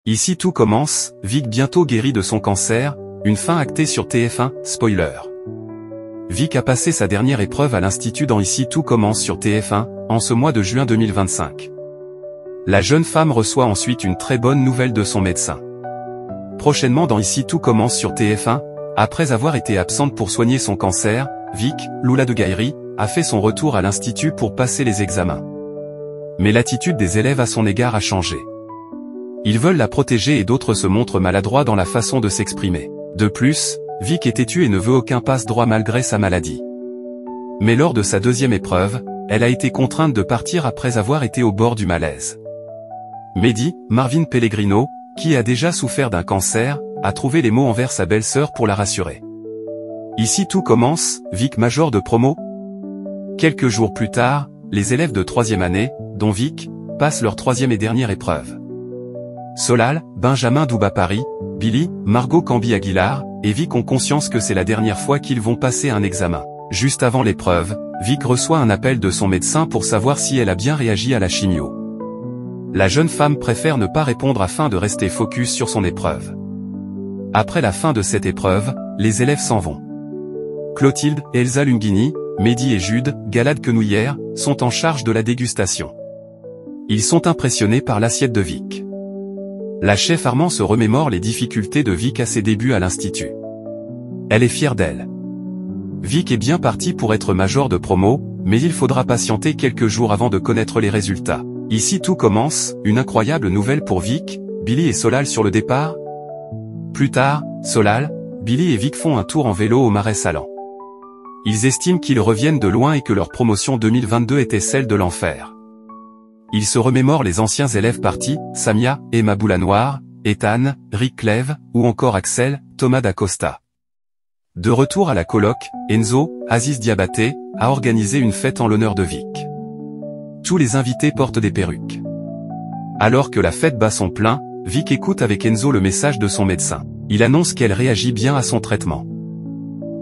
Ici tout commence, Vic bientôt guéri de son cancer, une fin actée sur TF1, spoiler. Vic a passé sa dernière épreuve à l'Institut dans Ici tout commence sur TF1, en ce mois de juin 2025. La jeune femme reçoit ensuite une très bonne nouvelle de son médecin. Prochainement dans Ici tout commence sur TF1, après avoir été absente pour soigner son cancer, Vic, Loula de Gaïry, a fait son retour à l'Institut pour passer les examens. Mais l'attitude des élèves à son égard a changé. Ils veulent la protéger et d'autres se montrent maladroits dans la façon de s'exprimer. De plus, Vic est têtue et ne veut aucun passe-droit malgré sa maladie. Mais lors de sa deuxième épreuve, elle a été contrainte de partir après avoir été au bord du malaise. Mehdi, Marvin Pellegrino, qui a déjà souffert d'un cancer, a trouvé les mots envers sa belle-sœur pour la rassurer. Ici tout commence, Vic major de promo. Quelques jours plus tard, les élèves de 3e année, dont Vic, passent leur 3e et dernière épreuve. Solal, Benjamin Douba-Paris, Billy, Margot Cambi-Aguilar, et Vic ont conscience que c'est la dernière fois qu'ils vont passer un examen. Juste avant l'épreuve, Vic reçoit un appel de son médecin pour savoir si elle a bien réagi à la chimio. La jeune femme préfère ne pas répondre afin de rester focus sur son épreuve. Après la fin de cette épreuve, les élèves s'en vont. Clotilde, Elsa Lunghini, Mehdi et Jude, Galade Quenouillère, sont en charge de la dégustation. Ils sont impressionnés par l'assiette de Vic. La chef Armand se remémore les difficultés de Vic à ses débuts à l'Institut. Elle est fière d'elle. Vic est bien parti pour être major de promo, mais il faudra patienter quelques jours avant de connaître les résultats. Ici tout commence, une incroyable nouvelle pour Vic, Billy et Solal sur le départ. Plus tard, Solal, Billy et Vic font un tour en vélo au Marais Salants. Ils estiment qu'ils reviennent de loin et que leur promotion 2022 était celle de l'enfer. Ils se remémorent les anciens élèves partis, Samia, Emma Boulanoir, Ethan, Rick Clève, ou encore Axel, Thomas Dacosta. De retour à la coloc, Enzo, Aziz Diabaté, a organisé une fête en l'honneur de Vic. Tous les invités portent des perruques. Alors que la fête bat son plein, Vic écoute avec Enzo le message de son médecin. Il annonce qu'elle réagit bien à son traitement.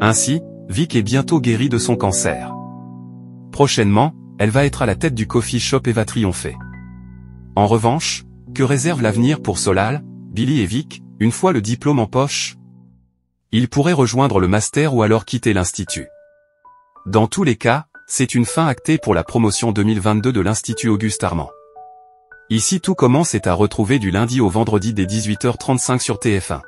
Ainsi, Vic est bientôt guérie de son cancer. Prochainement, elle va être à la tête du coffee shop et va triompher. En revanche, que réserve l'avenir pour Solal, Billy et Vic, une fois le diplôme en poche? Ils pourraient rejoindre le master ou alors quitter l'Institut. Dans tous les cas, c'est une fin actée pour la promotion 2022 de l'Institut Auguste Armand. Ici tout commence est à retrouver du lundi au vendredi dès 18h35 sur TF1.